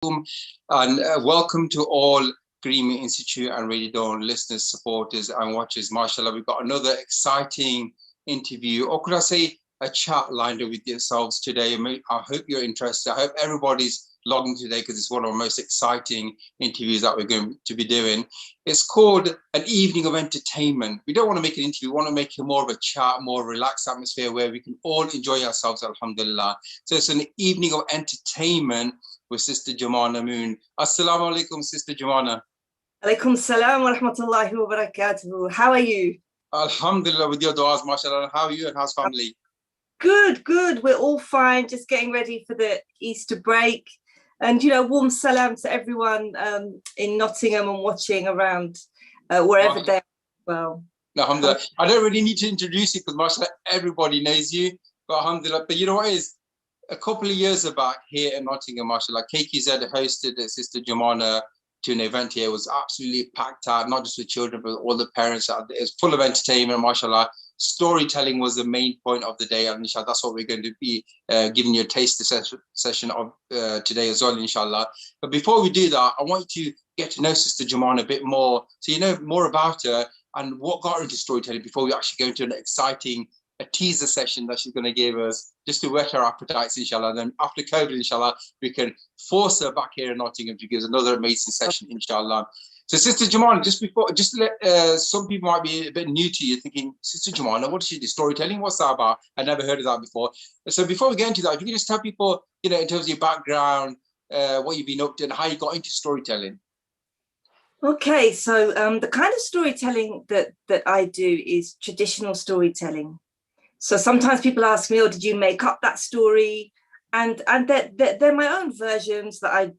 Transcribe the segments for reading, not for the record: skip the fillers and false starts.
and welcome to all Green Institute and Radio Dawn listeners, supporters and watchers. MashaAllah, we've got another exciting interview, or could I say a chat lined up with yourselves today. I hope you're interested. I hope everybody's logging today because it's one of the most exciting interviews that we're going to be doing. It's called An Evening of Entertainment. We don't want to make an interview, we want to make it more of a chat, more relaxed atmosphere where we can all enjoy ourselves, alhamdulillah. So it's an evening of entertainment with Sister Jumana Moon. Assalamu alaikum, Sister Jumana. Alaikum salam wa rahmatullahi wa barakatuhu. How are you? Alhamdulillah, with your du'as, mashallah. How are you and how's family? Good. We're all fine, just getting ready for the Easter break. And, warm salam to everyone in Nottingham and watching around wherever they are. Well, alhamdulillah. I don't really need to introduce you because, mashallah, everybody knows you. But alhamdulillah, but you know what is? A couple of years back here in Nottingham, mashallah, KQZ hosted Sister Jumana to an event here. It was absolutely packed out, not just with children, but all the parents. It was full of entertainment, mashallah. Storytelling was the main point of the day, and inshallah, that's what we're going to be giving you a taste session of today as well, inshallah. But before we do that, I want you to get to know Sister Jumana a bit more, so you know more about her and what got her into storytelling before we actually go into an exciting teaser session that she's going to give us, just to whet our appetites, inshallah. And then after COVID, inshallah, we can force her back here in Nottingham to give us another amazing session, inshallah. So, Sister Jumana, just to let some people might be a bit new to you, thinking, Sister Jumana, what does she do? Storytelling? What's that about? I never heard of that before. So, before we get into that, if you can just tell people, in terms of your background, what you've been up to, and how you got into storytelling. Okay, so the kind of storytelling that I do is traditional storytelling. So sometimes people ask me, "Oh, did you make up that story?" And they're my own versions that I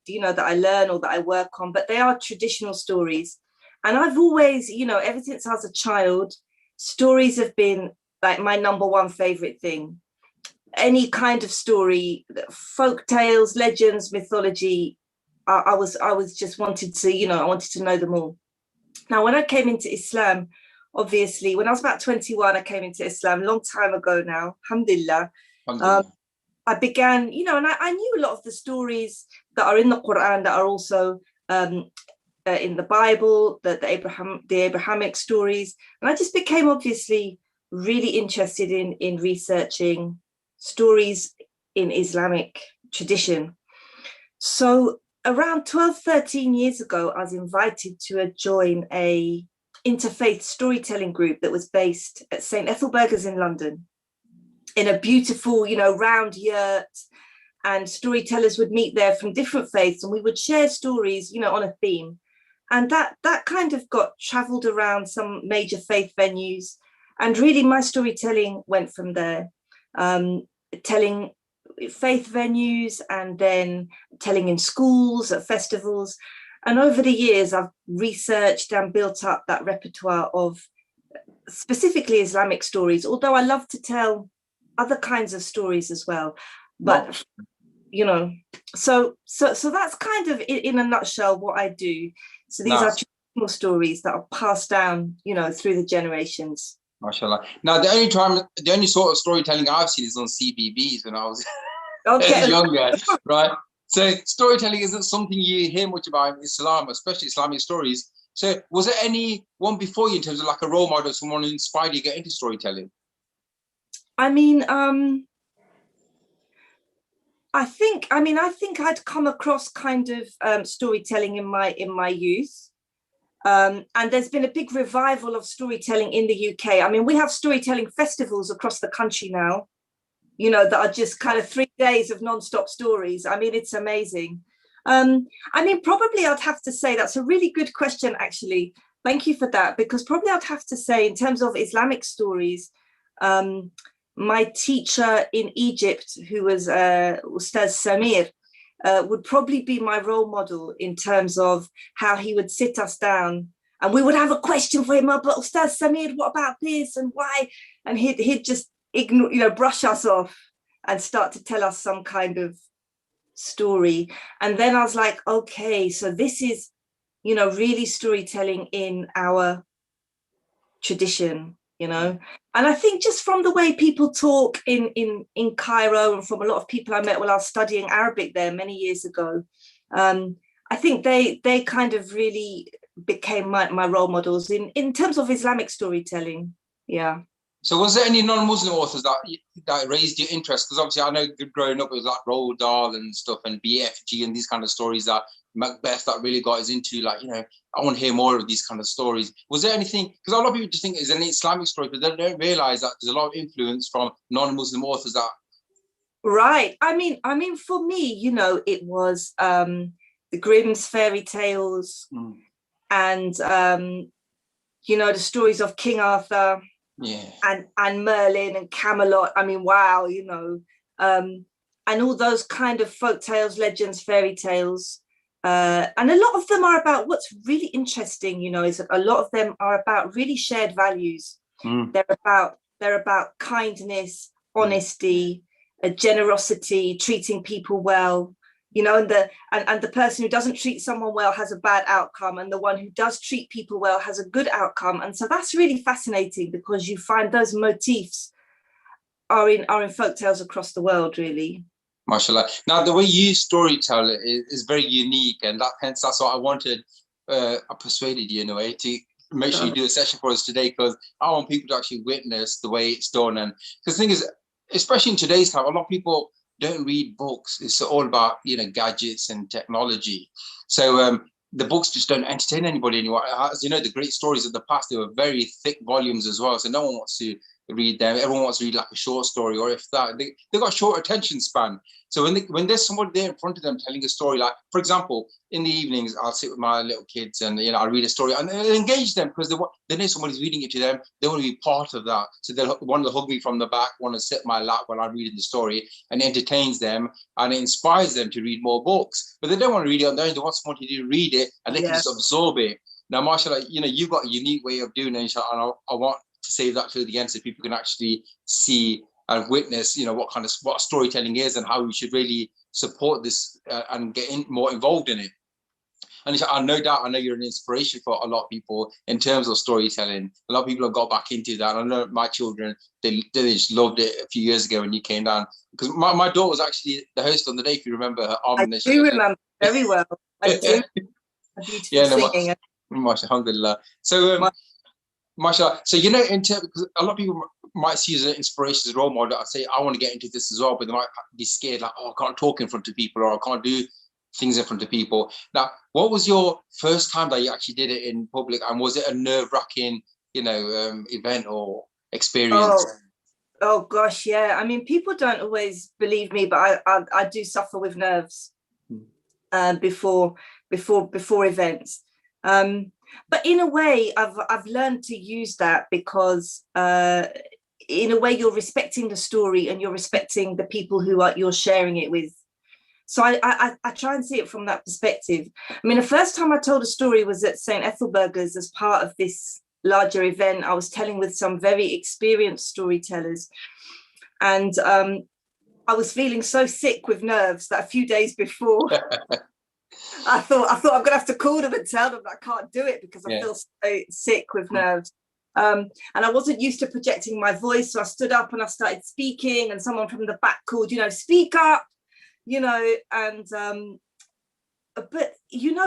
learn or that I work on, but they are traditional stories. And I've always, ever since I was a child, stories have been like my number one favorite thing. Any kind of story, folk tales, legends, mythology, I was just wanted to, I wanted to know them all. Now, when I came into Islam, obviously, when I was about 21, I came into Islam a long time ago now, alhamdulillah. I began, and I knew a lot of the stories that are in the Quran that are also in the Bible, the Abrahamic stories. And I just became obviously really interested in researching stories in Islamic tradition. So around 12, 13 years ago, I was invited to join a interfaith storytelling group that was based at St. Ethelburgers in London, in a beautiful, round yurt, and storytellers would meet there from different faiths, and we would share stories, on a theme. And that kind of got traveled around some major faith venues. And really my storytelling went from there, telling faith venues and then telling in schools, at festivals. And over the years, I've researched and built up that repertoire of specifically Islamic stories, although I love to tell other kinds of stories as well. But, so that's kind of in a nutshell what I do. So these are traditional stories that are passed down, through the generations. MashaAllah. Now, the only sort of storytelling I've seen is on CBBS when I was younger, right? So storytelling isn't something you hear much about in Islam, especially Islamic stories. So was there any one before you in terms of like a role model, someone who inspired you to get into storytelling? I mean, I think I'd come across kind of storytelling in my youth. And there's been a big revival of storytelling in the UK. I mean, we have storytelling festivals across the country now, that are just kind of 3 days of non-stop stories. I mean, it's amazing. Probably I'd have to say that's a really good question, actually. Thank you for that, because probably I'd have to say in terms of Islamic stories, my teacher in Egypt, who was Ustaz Samir, would probably be my role model in terms of how he would sit us down and we would have a question for him. But Ustaz Samir, what about this and why? And he'd just ignore, brush us off and start to tell us some kind of story. And then I was like, okay, so this is, really storytelling in our tradition, And I think just from the way people talk in Cairo and from a lot of people I met while I was studying Arabic there many years ago, I think they kind of really became my role models in terms of Islamic storytelling. Yeah. So was there any non-Muslim authors that raised your interest? Because obviously I know growing up it was like Roald Dahl and stuff and BFG and these kind of stories, that Macbeth, that really got us into, like, I want to hear more of these kind of stories. Was there anything, because a lot of people just think it's an Islamic story, but they don't realize that there's a lot of influence from non-Muslim authors that... Right. I mean, for me, it was the Grimm's fairy tales and the stories of King Arthur. Yeah. And Merlin and Camelot. I mean, wow, and all those kind of folk tales, legends, fairy tales. And a lot of them are about, what's really interesting, is that a lot of them are about really shared values. They're about kindness, honesty, generosity, treating people well. And the person who doesn't treat someone well has a bad outcome, and the one who does treat people well has a good outcome. And so that's really fascinating, because you find those motifs are in folktales across the world, really. MashaAllah. Now, the way you storytell is very unique, and hence that's what I wanted. I persuaded you in a way to make sure you do a session for us today, because I want people to actually witness the way it's done. And because the thing is, especially in today's time, a lot of people don't read books. It's all about gadgets and technology. So the books just don't entertain anybody anymore. As you know, the great stories of the past, they were very thick volumes as well. So no one wants to read them. Everyone wants to read like a short story, or if that, they got a short attention span. So when there's somebody there in front of them telling a story, like, for example, in the evenings, I'll sit with my little kids and I'll read a story and engage them, because they know somebody's reading it to them. They want to be part of that. So they'll want to hug me from the back, want to sit in my lap while I'm reading the story, and it entertains them and it inspires them to read more books. But they don't want to read it on their own. They want someone to read it and they can just absorb it. Now, mashallah, you've got a unique way of doing it, inshallah, and I want to save that till the end so people can actually see and witness, what storytelling is and how we should really support this and get more involved in it. And I no doubt, I know you're an inspiration for a lot of people in terms of storytelling. A lot of people have got back into that. I know my children, they just loved it a few years ago when you came down. Because my daughter was actually the host on the day, if you remember her. I do remember very well. I do. A beautiful singing. Alhamdulillah. So, mashallah. So, because a lot of people might see as an inspiration, as a role model. I say, I want to get into this as well, but they might be scared, like, I can't talk in front of people, or I can't do things in front of people. Now, what was your first time that you actually did it in public, and was it a nerve-wracking, event or experience? Oh gosh, yeah. I mean, people don't always believe me, but I do suffer with nerves before events. But in a way, I've learned to use that, because in a way you're respecting the story and you're respecting the people who you're sharing it with. So I try and see it from that perspective. I mean, the first time I told a story was at St. Ethelburga's as part of this larger event. I was telling with some very experienced storytellers, and I was feeling so sick with nerves that a few days before I thought I'm gonna have to call them and tell them that I can't do it, because I feel so sick with nerves. And I wasn't used to projecting my voice, so I stood up and I started speaking, and someone from the back called, speak up, and but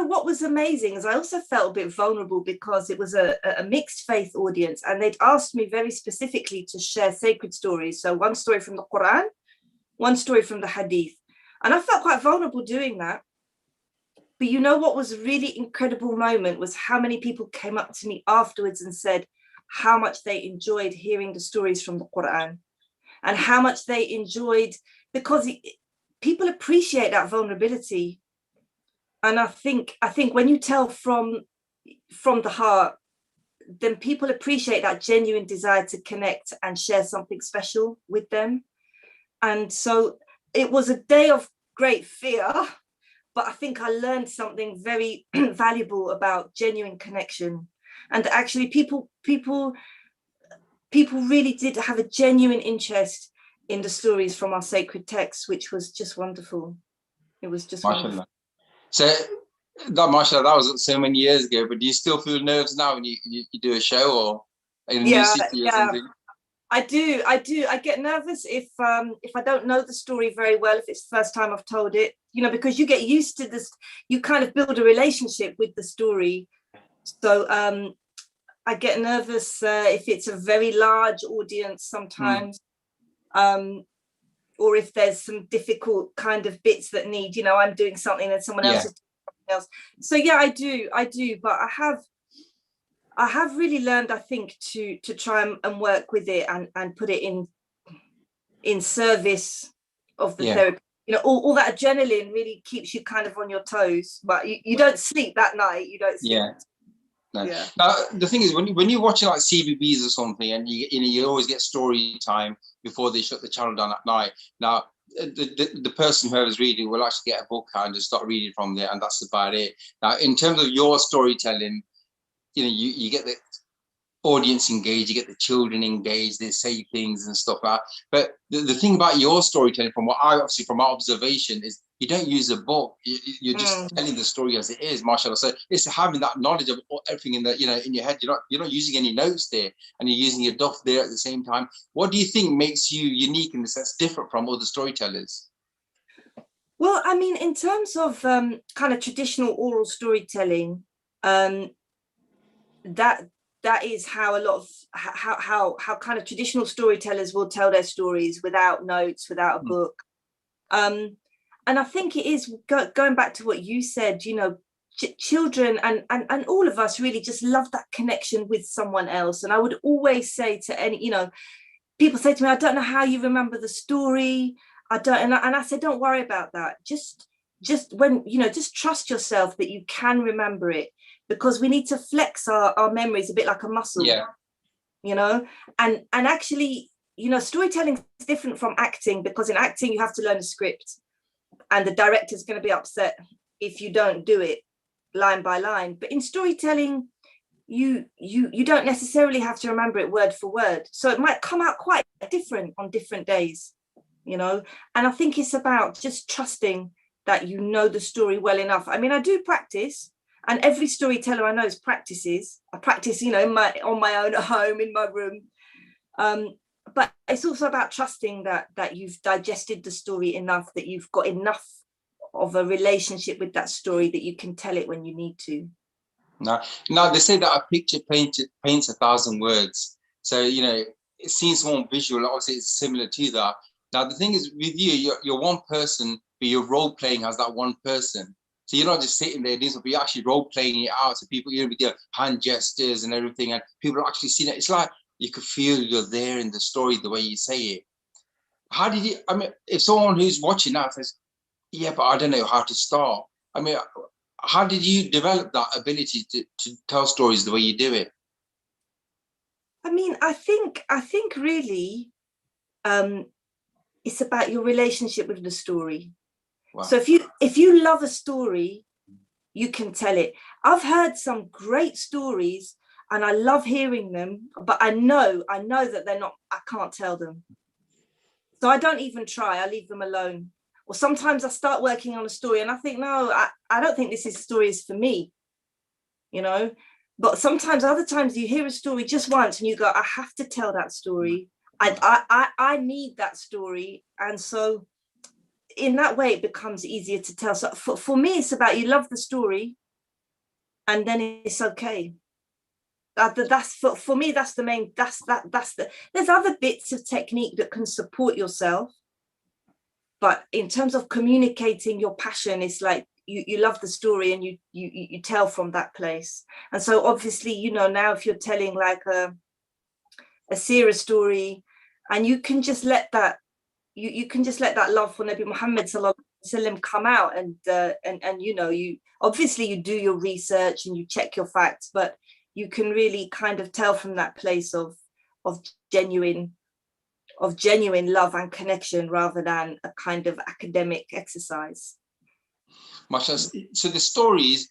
what was amazing is I also felt a bit vulnerable, because it was a mixed faith audience, and they'd asked me very specifically to share sacred stories. So one story from the Quran, one story from the Hadith, and I felt quite vulnerable doing that. But what was a really incredible moment was how many people came up to me afterwards and said how much they enjoyed hearing the stories from the Quran, and how much they enjoyed, because people appreciate that vulnerability. And I think when you tell from the heart, then people appreciate that genuine desire to connect and share something special with them. And so it was a day of great fear, but I think I learned something very valuable about genuine connection. And actually people really did have a genuine interest in the stories from our sacred texts, which was just wonderful. It was just wonderful. So mashallah, that was so many years ago, but do you still feel nerves now when you do a show or in a new city or something? I do. I get nervous if I don't know the story very well, if it's the first time I've told it. you know, because you get used to this, you kind of build a relationship with the story. So I get nervous if it's a very large audience sometimes, or if there's some difficult kind of bits that need, you know, I'm doing something and someone else is doing something else. So yeah, I do, but I have really learned, I think, to try and work with it and put it in service of the therapy. You know, all that adrenaline really keeps you kind of on your toes, but you don't sleep that night. You don't sleep. No. Yeah. Now the thing is, when you're watching like CBBS or something, and you always get story time before they shut the channel down at night. Now the person whoever's reading will actually get a book and just start reading from there, and that's about it. Now, in terms of your storytelling, you know, you get the audience engaged, you get the children engaged, they say things and stuff like that. But the thing about your storytelling, from my observation, is you don't use a book. You're just telling the story as it is, mashallah. So it's having that knowledge of everything in in your head. You're not using any notes there, and you're using your duff there at the same time. What do you think makes you unique in the sense, different from other storytellers? Well, I mean, in terms of kind of traditional oral storytelling, that is how a lot of how kind of traditional storytellers will tell their stories without notes, without a book. And I think it is going back to what you said, you know, children and all of us really just love that connection with someone else. And I would always say to any, you know, people say to me, I don't know how you remember the story. I don't, and I say, don't worry about that. Just when, you know, just trust yourself that you can remember it, because we need to flex our memories a bit like a muscle, you know, and actually, you know, storytelling is different from acting, because in acting you have to learn a script, and the director's going to be upset if you don't do it line by line. But in storytelling, you don't necessarily have to remember it word for word, so it might come out quite different on different days, you know. And I think it's about just trusting that you know the story well enough. I mean, I do practice, and every storyteller I know is practices. I practice, you know, on my own at home in my room. But it's also about trusting that you've digested the story enough, that you've got enough of a relationship with that story that you can tell it when you need to. Now they say that a picture paints 1,000 words. So, you know, it seems more visual. Obviously, it's similar to that. Now, the thing is, with you're one person, but your role playing has that one person. So you're not just sitting there doing something, you're actually role playing it out. So people, you know, with your hand gestures and everything, and people are actually seeing it. It's like you could feel you're there in the story the way you say it. How did you? I mean, if someone who's watching that says, "Yeah, but I don't know how to start." I mean, how did you develop that ability to tell stories the way you do it? I mean, I think really, it's about your relationship with the story. Wow. So if you love a story, you can tell it. I've heard some great stories and I love hearing them, but I know that they're not, I can't tell them. So I don't even try, I leave them alone. Or sometimes I start working on a story and I think, no, I don't think this story is for me, you know. But sometimes, other times you hear a story just once and you go, I have to tell that story. I need that story. And so in that way, it becomes easier to tell. So for me, it's about, you love the story and then it's okay. That's for me, that's the main, there's other bits of technique that can support yourself. But in terms of communicating your passion, it's like you love the story and you tell from that place. And so obviously, you know, now if you're telling like a seerah story, and you can just let that, you can just let that love for Nabi Muhammad sallallahu alaihi wasallam come out, and you know, you obviously you do your research and you check your facts, but you can really kind of tell from that place of genuine love and connection, rather than a kind of academic exercise. So the stories,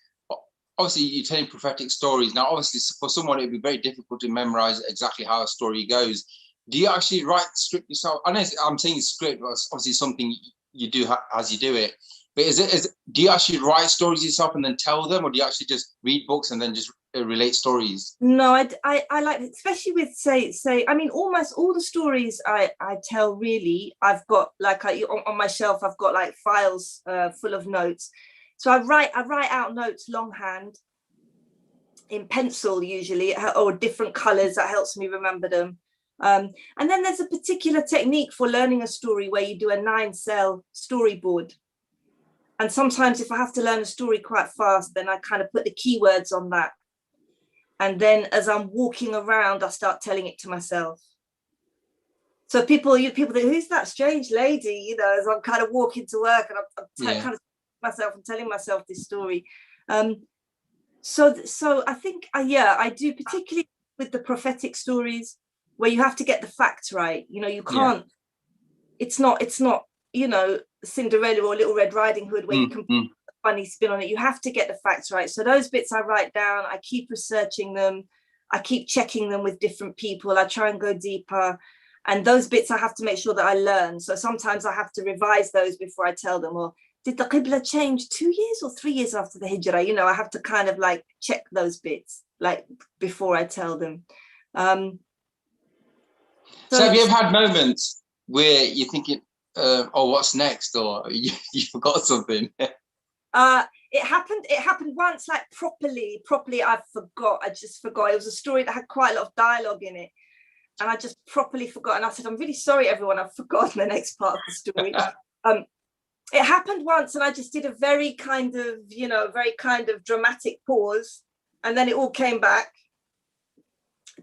obviously you're telling prophetic stories. Now, obviously for someone, it'd be very difficult to memorize exactly how a story goes. Do you actually write the script yourself? I know I'm saying script, but it's obviously something you do as you do it. But do you actually write stories yourself and then tell them, or do you actually just read books and then just relate stories? No, I like, especially with say, I mean, almost all the stories I tell, really, I've got like on my shelf, I've got like files full of notes. So I write out notes longhand in pencil usually, or different colors. That helps me remember them. And then there's a particular technique for learning a story where you do a 9-cell storyboard. And sometimes if I have to learn a story quite fast, then I kind of put the keywords on that. And then as I'm walking around, I start telling it to myself. So people think, who's that strange lady? You know, as I'm kind of walking to work and I'm kind of myself and telling myself this story. So I think, I do, particularly with the prophetic stories where you have to get the facts right. You know, you can't, it's not, you know, Cinderella or Little Red Riding Hood where you can put a funny spin on it. You have to get the facts right. So those bits I write down, I keep researching them. I keep checking them with different people. I try and go deeper. And those bits I have to make sure that I learn. So sometimes I have to revise those before I tell them. Or did the Qibla change 2 years or 3 years after the Hijrah? You know, I have to kind of like check those bits like before I tell them. So have you ever had moments where you're thinking, oh, what's next? Or you forgot something? It happened once, like properly I just forgot. It was a story that had quite a lot of dialogue in it. And I just properly forgot. And I said, I'm really sorry, everyone, I've forgotten the next part of the story. It happened once and I just did a very kind of dramatic pause. And then it all came back.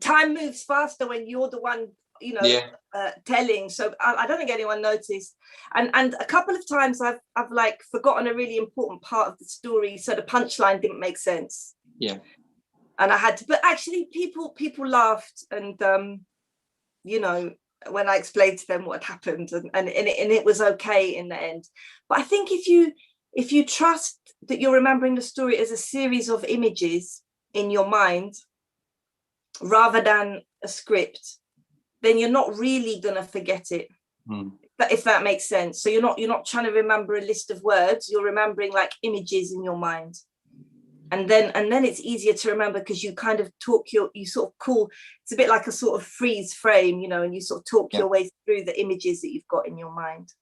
Time moves faster when you're the one, you know, telling. So I don't think anyone noticed. And a couple of times I've like forgotten a really important part of the story. So the punchline didn't make sense. Yeah. And I had to, but actually people laughed and, you know, when I explained to them what had happened and it was okay in the end. But I think if you trust that you're remembering the story as a series of images in your mind rather than a script, then you're not really gonna forget it. If that makes sense. So you're not trying to remember a list of words, you're remembering like images in your mind. And then it's easier to remember because you kind of you sort of call, it's a bit like a sort of freeze frame, you know, and you sort of talk your way through the images that you've got in your mind.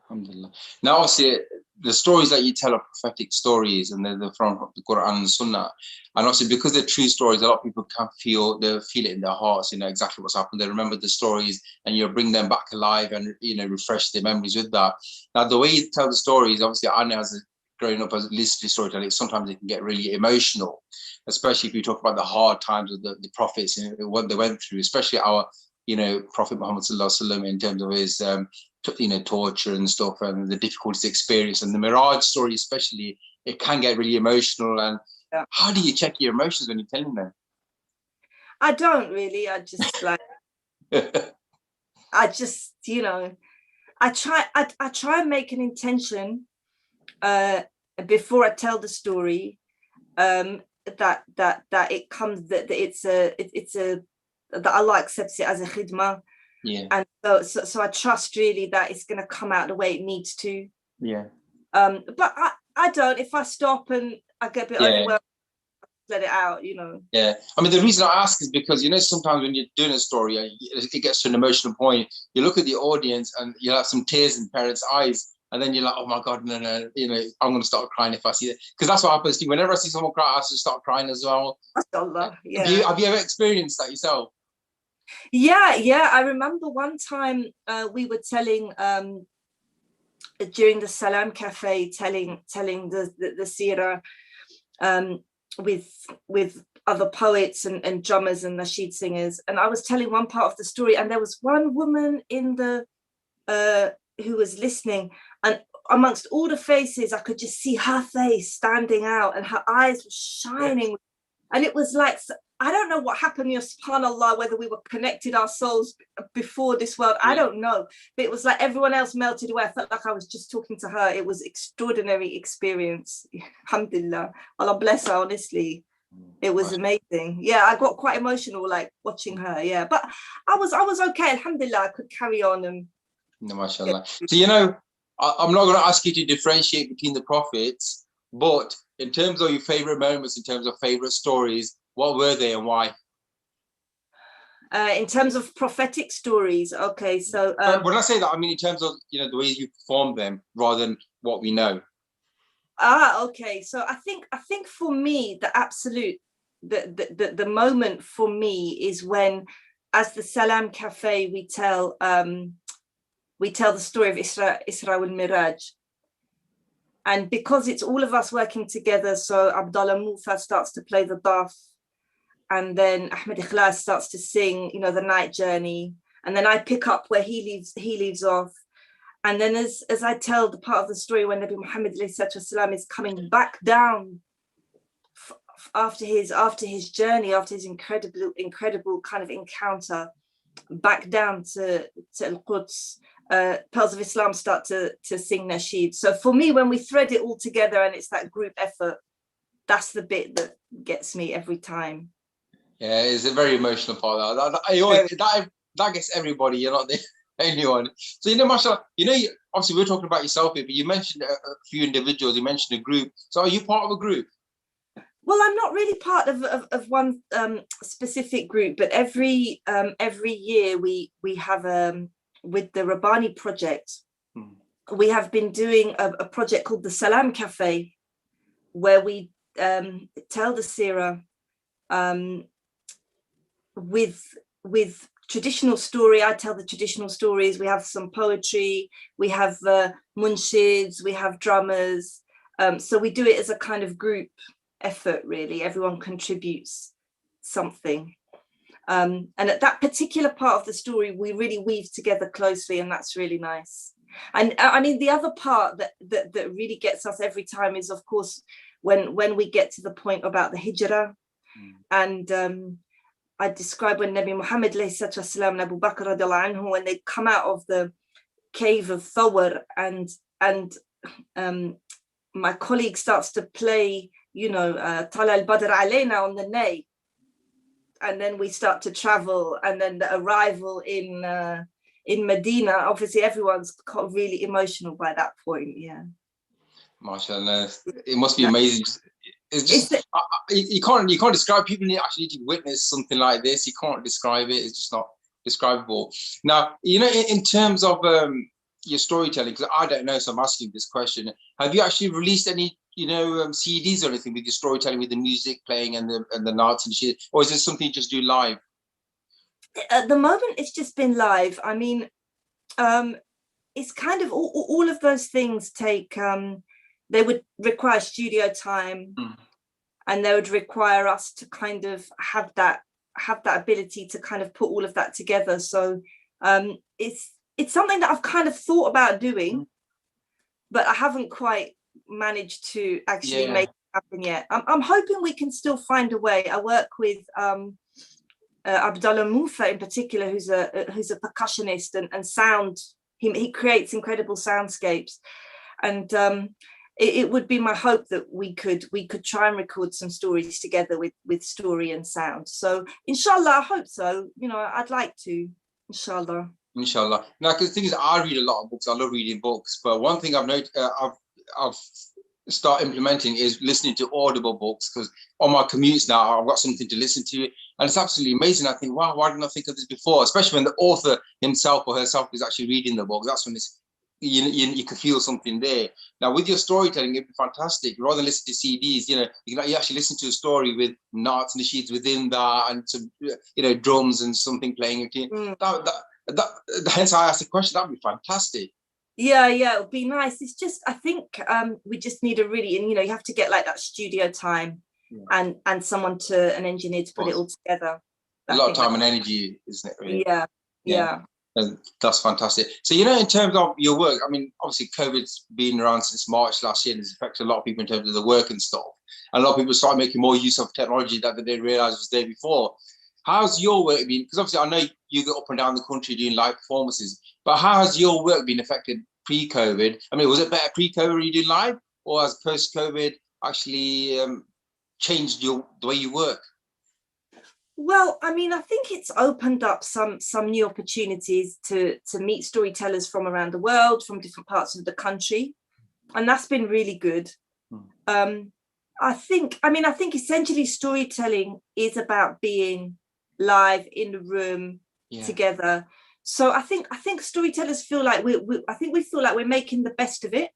Alhamdulillah. Now, obviously, the stories that you tell are prophetic stories and they're from the Quran and Sunnah. And obviously, because they're true stories, a lot of people can feel it in their hearts, you know, exactly what's happened. They remember the stories and you bring them back alive and, you know, refresh their memories with that. Now, the way you tell the stories, obviously, I know growing up as a listening storytelling, sometimes it can get really emotional, especially if you talk about the hard times of the prophets and what they went through, especially our, you know, Prophet Muhammad sallallahu alaihi wasallam in terms of his, you know, torture and stuff and the difficulties experienced. And the Miraj story especially, it can get really emotional. And how do you check your emotions when you're telling them? I don't really. I just like, I just, you know, I try and make an intention before I tell the story, that it comes, that it's a that Allah accepts it as a khidmah. And so I trust really that it's going to come out the way it needs to. But I don't, if I stop and I get a bit overwhelmed, let it out, you know. I mean, the reason I ask is because, you know, sometimes when you're doing a story, it gets to an emotional point. You look at the audience and you'll have some tears in parents' eyes. And then you're like, oh my God, no, you know, I'm going to start crying if I see it. Because that's what happens to me. Whenever I see someone cry, I have to start crying as well. Allah, Have you ever experienced that yourself? Yeah. I remember one time we were telling, during the Salam Cafe, telling the seerah with other poets and drummers and nasheed singers. And I was telling one part of the story and there was one woman in the who was listening, and amongst all the faces I could just see her face standing out and her eyes were shining. And it was like, I don't know what happened, subhanallah, whether we were connected our souls before this world, I don't know, but it was like everyone else melted away. I felt like I was just talking to her. It was extraordinary experience. Alhamdulillah, Allah bless her, honestly. It was amazing. I got quite emotional like watching her. But I was okay, alhamdulillah. I could carry on. And no, mashallah. So, you know, I'm not going to ask you to differentiate between the prophets, but in terms of your favorite moments, in terms of favorite stories, what were they and why? In terms of prophetic stories, okay, so when I say that, I mean in terms of, you know, the ways you perform them rather than what we know. Okay, so I think for me the absolute the moment for me is when, as the Salam Cafe, we tell the story of Isra wal Miraj. And because it's all of us working together, so Abdullah Mufa starts to play the daf, and then Ahmed Ikhlas starts to sing, you know, the night journey, and then I pick up where he leaves off. And then as I tell the part of the story when Nabi Muhammad is coming back down after his journey, after his incredible kind of encounter, back down to Al-Quds, Pearls of Islam start to sing nasheed. So for me, when we thread it all together and it's that group effort, that's the bit that gets me every time. Yeah, it's a very emotional part. That gets everybody. You're not the only one. So, you know, mashallah, you know, obviously we're talking about yourself here, but you mentioned a few individuals. You mentioned a group. So are you part of a group? Well, I'm not really part of one specific group, but every year we have with the Rabbani project, we have been doing a project called the Salam Cafe, where we tell the Sirah with traditional story. I tell the traditional stories. We have some poetry, we have munshids, we have drummers. So we do it as a kind of group effort, really. Everyone contributes something. And at that particular part of the story, we really weave together closely, and that's really nice. And I mean, the other part that really gets us every time is, of course, when we get to the point about the hijrah. And I describe when Nabi Muhammad and Abu Bakr anhu, when they come out of the cave of Thawr, and my colleague starts to play, you know, Tala al-Badr alayna on the ney, and then we start to travel, and then the arrival in Medina. Obviously everyone's got really emotional by that point. Yeah, mashallah, it must be amazing. It's just you can't describe. People actually need to witness something like this. You can't describe it. It's just not describable. Now, you know, in terms of your storytelling, because I don't know, so I'm asking this question. Have you actually released any, you know, CDs or anything with your storytelling, with the music playing and the notes and shit, or is this something you just do live? At the moment, it's just been live. I mean, it's kind of all of those things take. They would require studio time, and they would require us to kind of have that ability to kind of put all of that together. So it's something that I've kind of thought about doing, but I haven't quite managed to actually make it happen yet. I'm hoping we can still find a way. I work with Abdullah Mufa in particular, who's a percussionist and sound. He creates incredible soundscapes, and it would be my hope that we could try and record some stories together with story and sound. So inshallah, I hope so. You know, I'd like to, inshallah. Inshallah. Now, because the thing is, I read a lot of books. I love reading books, but one thing I've noticed, I've started implementing is listening to audible books, because on my commutes now, I've got something to listen to, and it's absolutely amazing. I think, wow, why didn't I think of this before? Especially when the author himself or herself is actually reading the book. That's when it's you can feel something there. Now, with your storytelling, it'd be fantastic. Rather than listen to CDs, you know, you actually listen to a story with notes and sheets within that, and some, you know, drums and something playing. Hence, I asked the question. That'd be fantastic. Yeah, it would be nice. It's just, I think we just need a really, and you know, you have to get like that studio time and someone an engineer to put it all together. A lot of time and energy, isn't it? Really? Yeah. And that's fantastic. So, you know, in terms of your work, I mean, obviously COVID's been around since March last year, and it's affected a lot of people in terms of the work and stuff. And a lot of people started making more use of technology that they didn't realize was there before. How's your work been? Because obviously I know you go up and down the country doing live performances, but how has your work been affected pre-COVID? I mean, was it better pre-COVID when you do live, or has post-COVID actually changed the way you work? Well, I mean, I think it's opened up some new opportunities to meet storytellers from around the world, from different parts of the country, and that's been really good. I think essentially storytelling is about being live in the room together. So I think storytellers feel like we feel like we're making the best of it,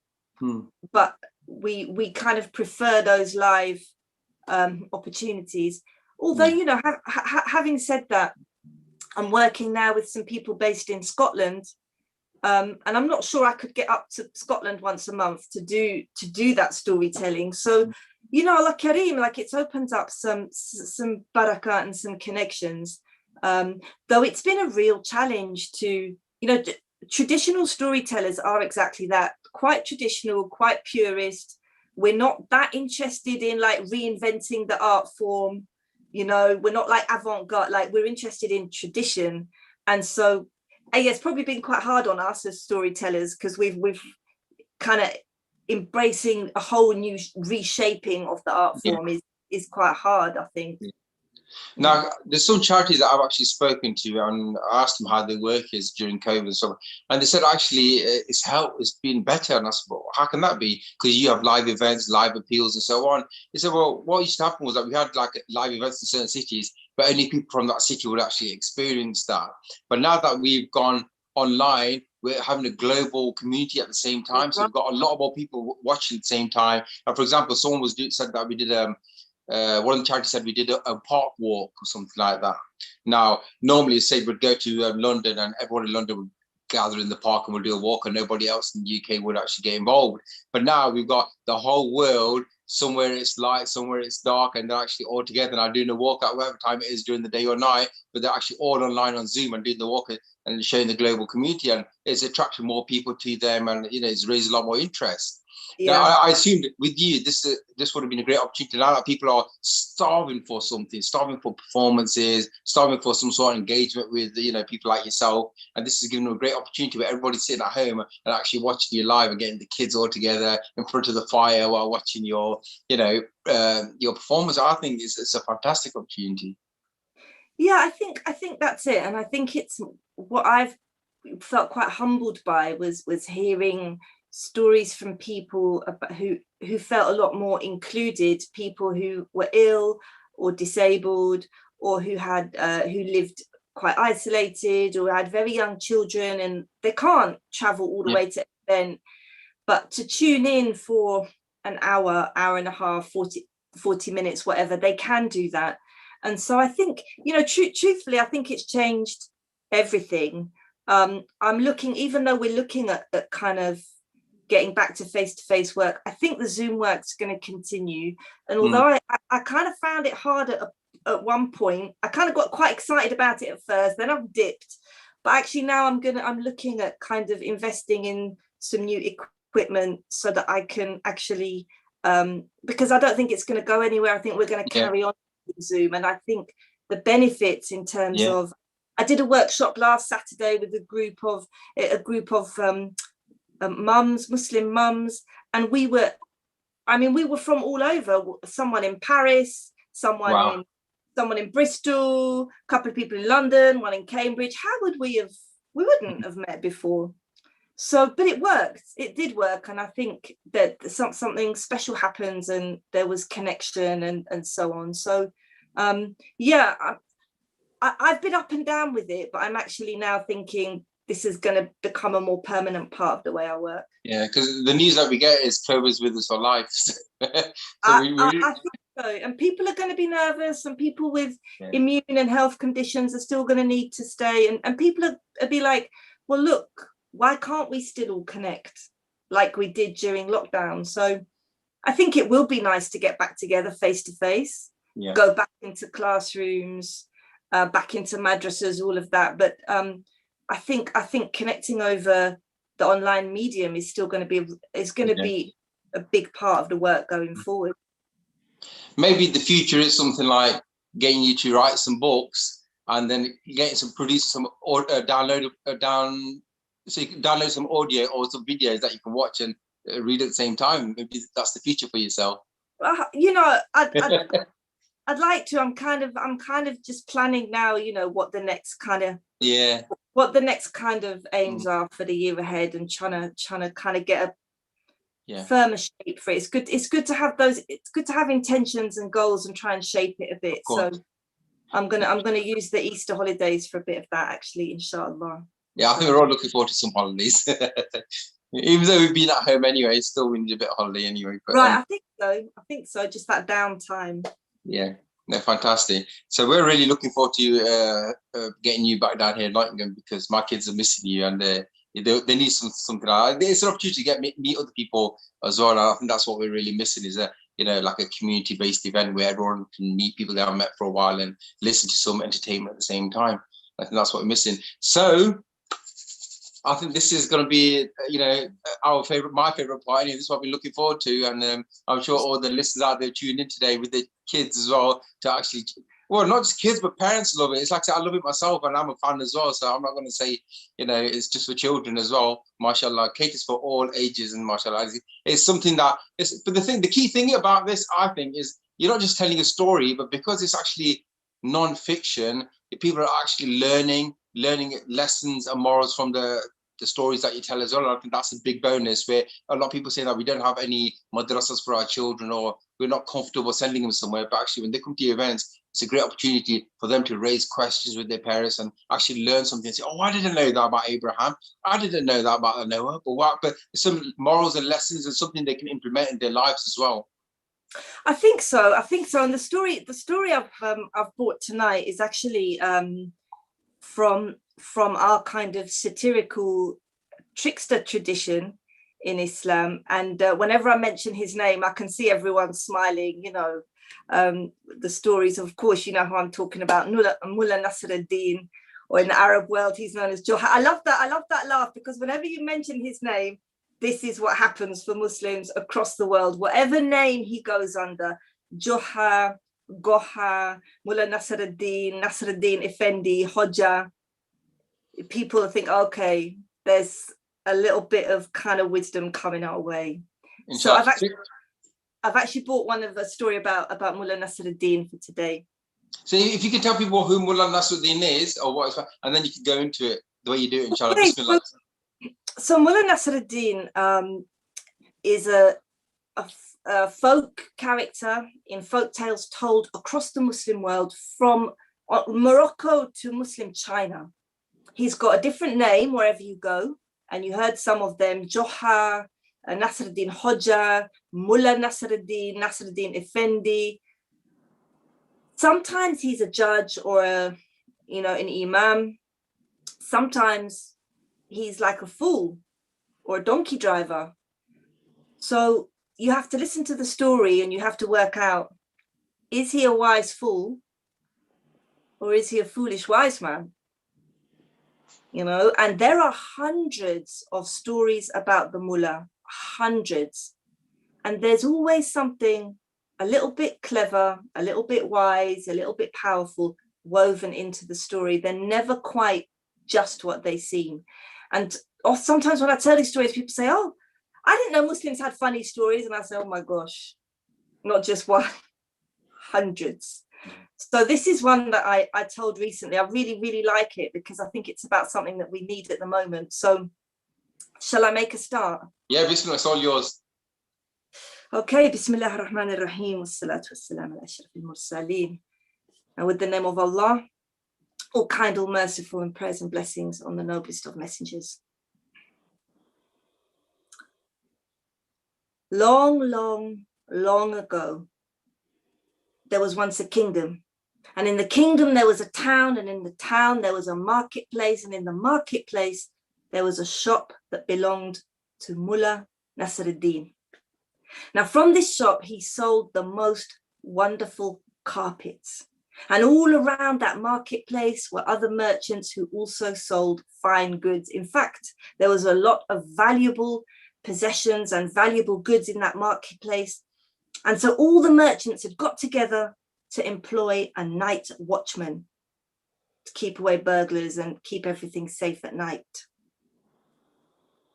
but we kind of prefer those live opportunities. Although, you know, having said that, I'm working now with some people based in Scotland, and I'm not sure I could get up to Scotland once a month to do that storytelling. So, you know, like Kareem, like it's opened up some barakah and some connections. Though it's been a real challenge to, you know, traditional storytellers are exactly that, quite traditional, quite purist. We're not that interested in like reinventing the art form, you know, we're not like avant-garde, like we're interested in tradition. And so it's probably been quite hard on us as storytellers, because we've kind of embracing a whole new reshaping of the art form is quite hard, I think. Now, there's some charities that I've actually spoken to, and I asked them how their work is during COVID and so on. And they said, actually, it's been better. And I said, well, how can that be? Because you have live events, live appeals, and so on. They said, well, what used to happen was that we had like live events in certain cities, but only people from that city would actually experience that. But now that we've gone online, we're having a global community at the same time. So we've got a lot more people watching at the same time. And for example, someone said that we did one of the charities said we did a park walk or something like that. Now, normally, say we'd go to London, and everyone in London would gather in the park and we'll do a walk, and nobody else in the UK would actually get involved. But now we've got the whole world, somewhere it's light, somewhere it's dark, and they're actually all together now doing a walk at whatever time it is during the day or night, but they're actually all online on Zoom and doing the walk and showing the global community, and it's attracting more people to them, and you know, it's raised a lot more interest. Yeah. Now, I assumed with you, this would have been a great opportunity. Now that people are starving for something, starving for performances, starving for some sort of engagement with, you know, people like yourself, and this is giving them a great opportunity where everybody's sitting at home and actually watching you live and getting the kids all together in front of the fire while watching your, you know, your performance. I think it's a fantastic opportunity. Yeah, I think that's it, and I think it's what I've felt quite humbled by was hearing stories from people about who felt a lot more included, people who were ill or disabled, or who had who lived quite isolated, or had very young children and they can't travel all the way to an event, but to tune in for an hour and a half, 40 minutes, whatever, they can do that. And so I think, you know, truthfully, I think it's changed everything. I'm looking, even though we're looking at kind of getting back to face-to-face work, I think the Zoom work's going to continue. And although I kind of found it hard at one point, I kind of got quite excited about it at first, then I've dipped. But actually now I'm looking at kind of investing in some new equipment so that I can actually, because I don't think it's going to go anywhere. I think we're going to carry on Zoom, and I think the benefits in terms of, I did a workshop last Saturday with a group of mums, Muslim mums, and we were from all over. Someone in Paris, someone in Bristol, a couple of people in London, one in Cambridge. How would we wouldn't have met before. So, but it worked. It did work, and I think that something special happens, and there was connection, and so on. So, yeah, I've been up and down with it, but I'm actually now thinking this is going to become a more permanent part of the way I work. Yeah, because the news that we get is COVID's with us for life. I think so, and people are going to be nervous, and people with immune and health conditions are still going to need to stay, and people are be like, well, look, why can't we still all connect like we did during lockdown? So I think it will be nice to get back together face to face, go back into classrooms, back into madrasas, all of that. But I think connecting over the online medium is still going to be a big part of the work going forward. Maybe the future is something like getting you to write some books and then produce some so you can download some audio or some videos that you can watch and read at the same time. Maybe that's the future for yourself. You know, I'd like to. I'm kind of just planning now, you know, what the next kind of aims are for the year ahead, and trying to kind of get firmer shape for it. It's good. It's good to have those. It's good to have intentions and goals and try and shape it a bit. So I'm gonna use the Easter holidays for a bit of that, actually, inshallah. Yeah, I think we're all looking forward to some holidays. Even though we've been at home anyway, still we need a bit of holiday anyway. But, right, I think so. Just that downtime. Yeah, no, fantastic. So we're really looking forward to getting you back down here in Nottingham, because my kids are missing you, and they need something like that. It's an opportunity to meet other people as well. And I think that's what we're really missing, is like a community-based event where everyone can meet people they haven't met for a while and listen to some entertainment at the same time. I think that's what we're missing. So I think this is going to be, my favorite part. This is what we're looking forward to, and I'm sure all the listeners out there tuned in today with their kids as well, to actually, well, not just kids, but parents love it. It's like I love it myself, and I'm a fan as well. So I'm not going to say, it's just for children as well. MashaAllah, caters for all ages, and MashaAllah, it's something that is. But the key thing about this, I think, is you're not just telling a story, but because it's actually non-fiction, people are actually learning lessons and morals from the stories that you tell as well. And I think that's a big bonus, where a lot of people say that we don't have any madrasas for our children, or we're not comfortable sending them somewhere. But actually, when they come to your events, it's a great opportunity for them to raise questions with their parents and actually learn something and say, oh, I didn't know that about Abraham. I didn't know that about Noah. But some morals and lessons and something they can implement in their lives as well. I think so. And the story I've brought tonight is actually from our kind of satirical trickster tradition in Islam. And whenever I mention his name, I can see everyone smiling. The stories, of course, you know who I'm talking about, Mullah Nasruddin, or in the Arab world, he's known as Joha. I love that laugh, because whenever you mention his name, this is what happens for Muslims across the world. Whatever name he goes under, Joha, Goha, Mullah Nasruddin Effendi, Hoja, people think, okay, there's a little bit of kind of wisdom coming our way. So I've actually brought one of a story about Mullah Nasruddin for today. So if you can tell people who Mullah Nasruddin is, or what, and then you can go into it the way you do it, inshallah. Okay, so Mullah Nasruddin is a folk character in folk tales told across the Muslim world, from Morocco to Muslim China. He's got a different name wherever you go, and you heard some of them: Joha, Nasruddin Hoja, Mullah Nasruddin Effendi. Sometimes he's a judge or an imam. Sometimes he's like a fool or a donkey driver. So you have to listen to the story and you have to work out, is he a wise fool or is he a foolish wise man? And there are hundreds of stories about the mullah, hundreds. And there's always something a little bit clever, a little bit wise, a little bit powerful woven into the story. They're never quite just what they seem. And sometimes when I tell these stories, people say, oh, I didn't know Muslims had funny stories. And I say, oh my gosh, not just one, hundreds. So this is one that I told recently. I really, really like it because I think it's about something that we need at the moment. So shall I make a start? Yeah, Bismillah, it's all yours. Okay, Bismillah ar-Rahman ar-Rahim, wassalatu wassalam ala ashrafil mursaleen. And with the name of Allah, all kind, all merciful, and prayers and blessings on the noblest of messengers. Long, long, long ago, there was once a kingdom. And in the kingdom, there was a town, and in the town, there was a marketplace. And in the marketplace, there was a shop that belonged to Mullah Nasruddin. Now, from this shop, he sold the most wonderful carpets. And all around that marketplace were other merchants who also sold fine goods. In fact, there was a lot of valuable possessions and valuable goods in that marketplace. And so all the merchants had got together to employ a night watchman to keep away burglars and keep everything safe at night.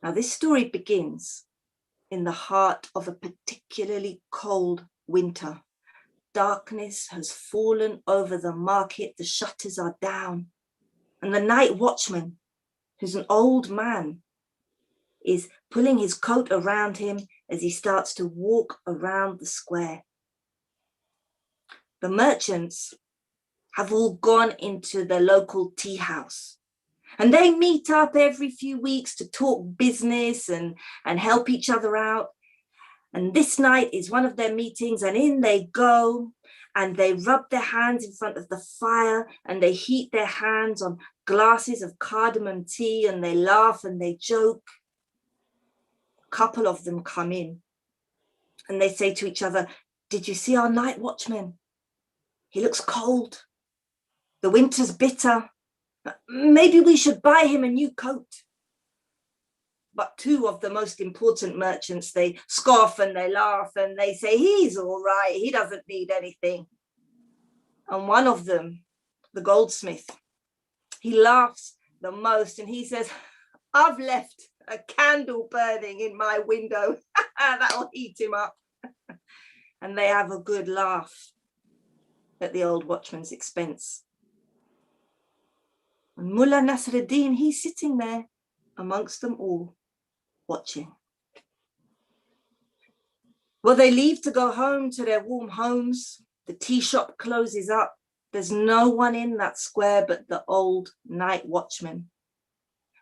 Now, this story begins in the heart of a particularly cold winter. Darkness has fallen over the market, the shutters are down, and the night watchman, who's an old man, is pulling his coat around him as he starts to walk around the square. The merchants have all gone into the local tea house, and they meet up every few weeks to talk business and help each other out. And this night is one of their meetings, and in they go, and they rub their hands in front of the fire, and they heat their hands on glasses of cardamom tea, and they laugh and they joke. A couple of them come in and they say to each other, "Did you see our night watchman? He looks cold. The winter's bitter. Maybe we should buy him a new coat." But two of the most important merchants, they scoff and they laugh and they say, "He's all right. He doesn't need anything." And one of them, the goldsmith, he laughs the most and he says, "I've left a candle burning in my window. That'll heat him up." And they have a good laugh at the old watchman's expense. And Mullah Nasruddin, he's sitting there amongst them all, watching. Well, they leave to go home to their warm homes. The tea shop closes up. There's no one in that square but the old night watchman.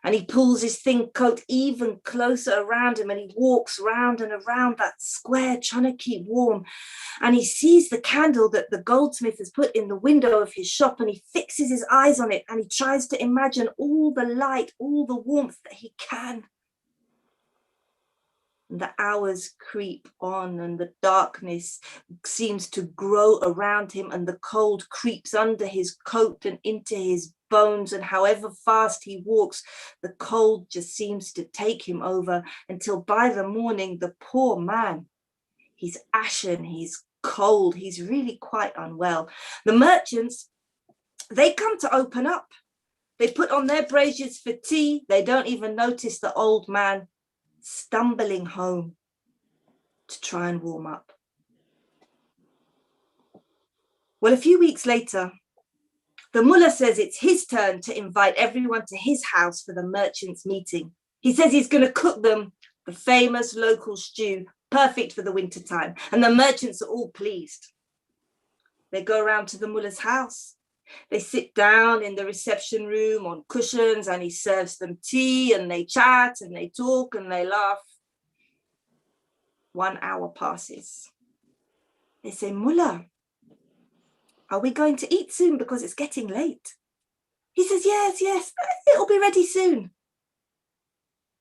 And he pulls his thin coat even closer around him, and he walks round and around that square trying to keep warm. And he sees the candle that the goldsmith has put in the window of his shop, and he fixes his eyes on it and he tries to imagine all the light, all the warmth that he can. And the hours creep on and the darkness seems to grow around him, and the cold creeps under his coat and into his bones, and however fast he walks, the cold just seems to take him over, until by the morning, the poor man, he's ashen, he's cold, he's really quite unwell. The merchants, they come to open up. They put on their braziers for tea. They don't even notice the old man stumbling home to try and warm up. Well, a few weeks later, the mullah says it's his turn to invite everyone to his house for the merchants' meeting. He says he's going to cook them the famous local stew, perfect for the winter time. And the merchants are all pleased. They go around to the mullah's house. They sit down in the reception room on cushions, and he serves them tea, and they chat and they talk and they laugh. 1 hour passes. They say, "Mullah, are we going to eat soon because it's getting late?" He says, yes, it'll be ready soon."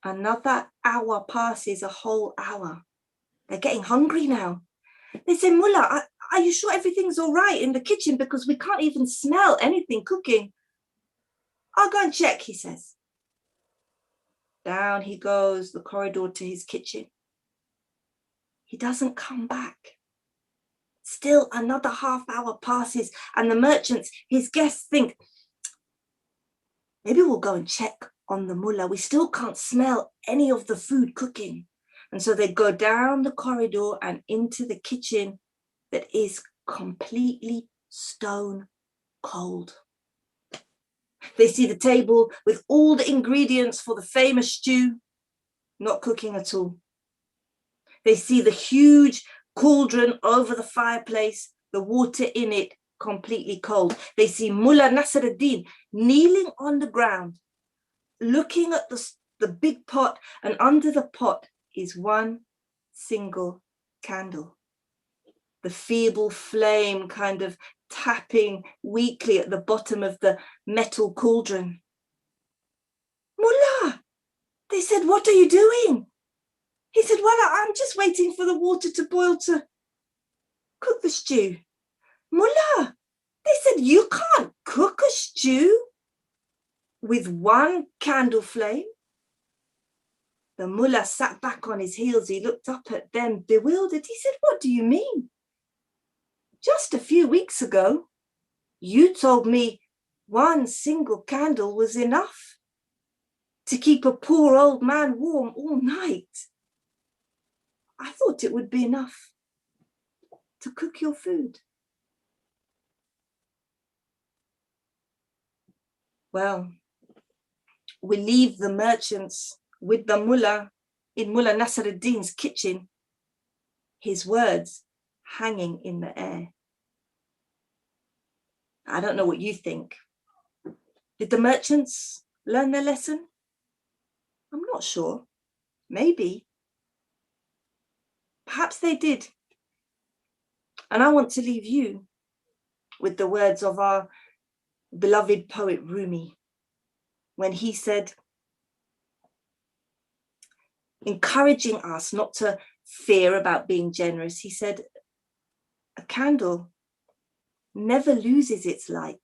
Another hour passes, a whole hour. They're getting hungry now. They say, "Mullah, are you sure everything's all right in the kitchen, because we can't even smell anything cooking?" "I'll go and check," he says. Down he goes the corridor to his kitchen. He doesn't come back. Still another half hour passes, and the merchants, his guests, think, maybe we'll go and check on the mullah. We still can't smell any of the food cooking. And so they go down the corridor and into the kitchen that is completely stone cold. They see the table with all the ingredients for the famous stew, not cooking at all. They see the huge cauldron over the fireplace, the water in it completely cold. They see Mullah Nasruddin kneeling on the ground, looking at the big pot, and under the pot is one single candle. The feeble flame kind of tapping weakly at the bottom of the metal cauldron. "Mullah," they said, "what are you doing?" He said, "Well, I'm just waiting for the water to boil to cook the stew." "Mullah," they said, "you can't cook a stew with one candle flame." The mullah sat back on his heels. He looked up at them bewildered. He said, "What do you mean? Just a few weeks ago, you told me one single candle was enough to keep a poor old man warm all night. I thought it would be enough to cook your food." Well, we leave the merchants with the mullah in Mullah Nasruddin's kitchen, his words hanging in the air. I don't know what you think. Did the merchants learn their lesson? I'm not sure. Maybe. Perhaps they did. And I want to leave you with the words of our beloved poet Rumi, when he said, encouraging us not to fear about being generous, he said, a candle never loses its light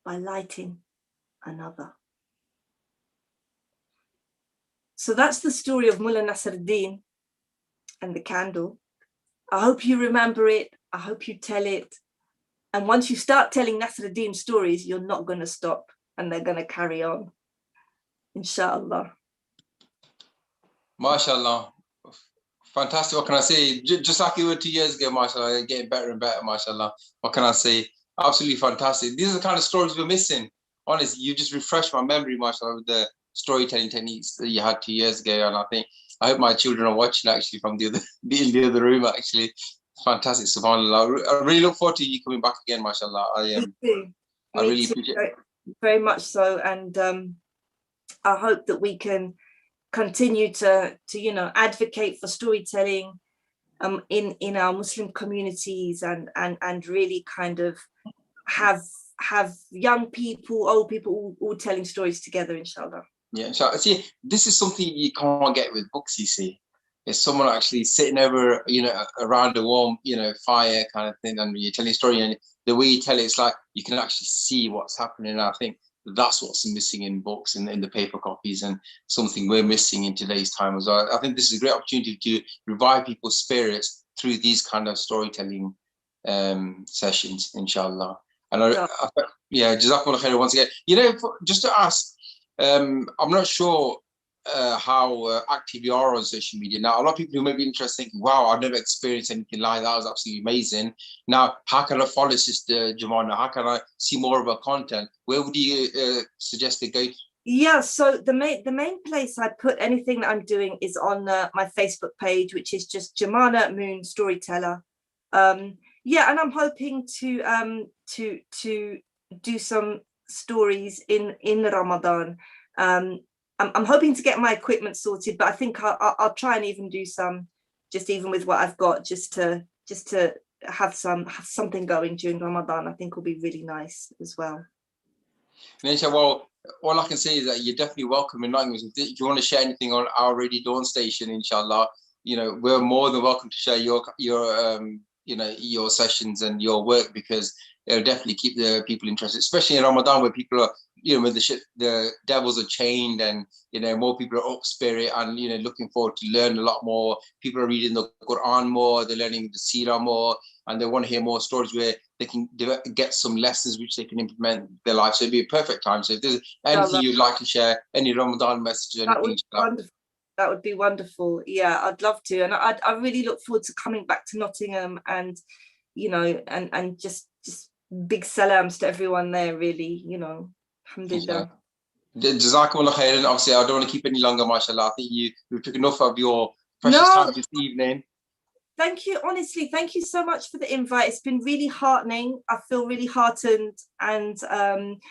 by lighting another. So that's the story of Mullah Nasruddin and the candle. I hope you remember it. I hope you tell it. And once you start telling Nasruddin stories, you're not going to stop and they're going to carry on. Inshallah. MashaAllah. Fantastic. What can I say? Just like it was 2 years ago, mashallah, getting better and better, mashallah. What can I say? Absolutely fantastic. These are the kind of stories we're missing. Honestly, you just refreshed my memory, mashallah, with the storytelling techniques that you had 2 years ago. And I hope my children are watching actually from in the other room, actually. Fantastic, subhanAllah. I really look forward to you coming back again, mashallah. I really appreciate it. Very much so. And I hope that we can continue to advocate for storytelling in our Muslim communities and really kind of have young people, old people all telling stories together, inshallah. Yeah, inshallah. See, this is something you can't get with books, you see. It's someone actually sitting over, around a warm, fire kind of thing, and you're telling a story, and the way you tell it, it's like you can actually see what's happening. And I think that's what's missing in books and in the paper copies, and something we're missing in today's time as well. I think this is a great opportunity to revive people's spirits through these kind of storytelling sessions, inshallah. And Jazakumullah khair once again. Just to ask, I'm not sure how active you are on social media. Now, a lot of people who may be interested think, wow, I've never experienced anything like that. That was absolutely amazing. Now, how can I follow Sister Jumana? How can I see more of her content? Where would you suggest they go to? Yeah, so the main place I put anything that I'm doing is on my Facebook page, which is just Jumana Moon Storyteller. Yeah, and I'm hoping to do some stories in Ramadan. I'm hoping to get my equipment sorted, but I think I'll try and even do some, just even with what I've got, just to have something going during Ramadan. I think will be really nice as well. Naser, well, all I can say is that you're definitely welcome in Nottingham. If you want to share anything on our Radio Dawn station, inshallah, we're more than welcome to share your sessions and your work, because it'll definitely keep the people interested, especially in Ramadan, where people are, when the devils are chained, and more people are up spirit and looking forward to learn a lot more. People are reading the Quran more, they're learning the Seerah more, and they want to hear more stories where they can get some lessons which they can implement in their life. So it'd be a perfect time. So if there's anything you'd like to share, any Ramadan message, anything, that would be wonderful. Yeah, I'd love to, and I really look forward to coming back to Nottingham, and and just big salams to everyone there, really. Alhamdulillah. Jazakumullah khairan. Obviously, I don't want to keep any longer, mashallah. I think you took enough of your precious time this evening. Thank you. Honestly, thank you so much for the invite. It's been really heartening. I feel really heartened and and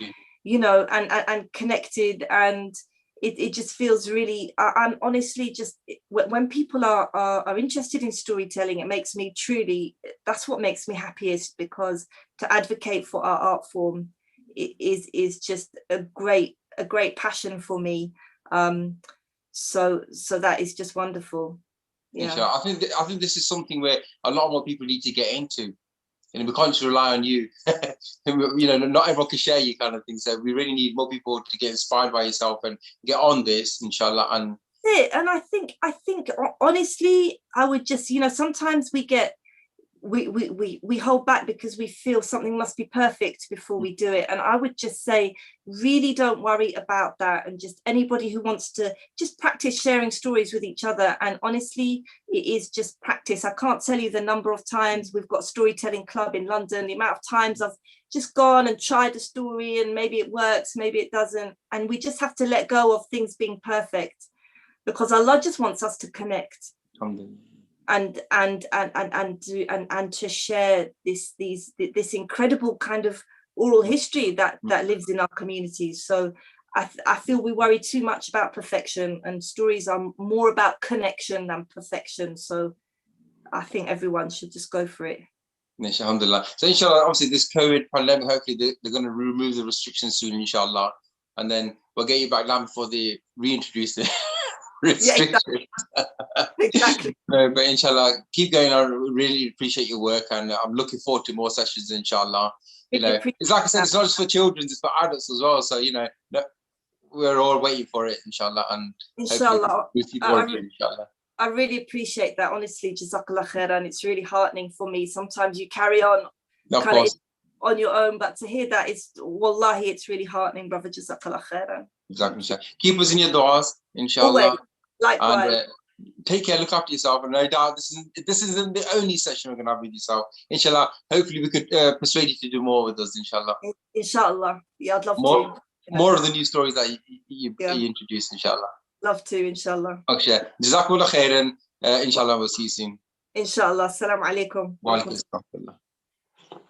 connected, and it just feels really, I'm honestly just, when people are interested in storytelling, it makes me truly, that's what makes me happiest, because to advocate for our art form is just a great passion for me. So that is just wonderful. Yeah, I think this is something where a lot more people need to get into. We can't just rely on you. Not everyone can share you kind of thing. So we really need more people to get inspired by yourself and get on this, inshallah. And I think honestly, I would just, sometimes we hold back because we feel something must be perfect before we do it. And I would just say, really don't worry about that. And just anybody who wants to just practice sharing stories with each other. And honestly, it is just practice. I can't tell you the number of times we've got a storytelling club in London, the amount of times I've just gone and tried a story, and maybe it works, maybe it doesn't. And we just have to let go of things being perfect. because Allah just wants us to connect Alhamdulillah. and to share this incredible kind of oral history that lives in our communities. So I feel we worry too much about perfection, and stories are more about connection than perfection. So I think everyone should just go for it. Alhamdulillah. So inshallah, obviously this COVID pandemic, hopefully they're going to remove the restrictions soon, inshallah, and then we'll get you back down before they reintroduce the restrictions. Yeah, exactly. No, but inshallah, keep going. I really appreciate your work, and I'm looking forward to more sessions, inshallah. You know, it's like I said, it's not just for children, it's for adults as well. So, you know, we're all waiting for it, inshallah. And inshallah, inshallah. I really appreciate that, honestly. Jazakallah khairan. It's really heartening for me. Sometimes you carry on kind of on your own, but to hear that is, wallahi, it's really heartening, brother. Jazakallah khairan. Exactly. Keep us in your du'as, inshallah. Always. Likewise. And take care, look after yourself, and no doubt this isn't the only session we're going to have with yourself. Inshallah, hopefully we could persuade you to do more with us, inshallah. Inshallah. Yeah, I'd love to. Yeah. More of the new stories that you introduce, inshallah. Love to, inshallah. Okay. Jazakumullah khairan. Inshallah, we'll see you soon. Inshallah. Assalamu alaikum. Wa alaikum assalam.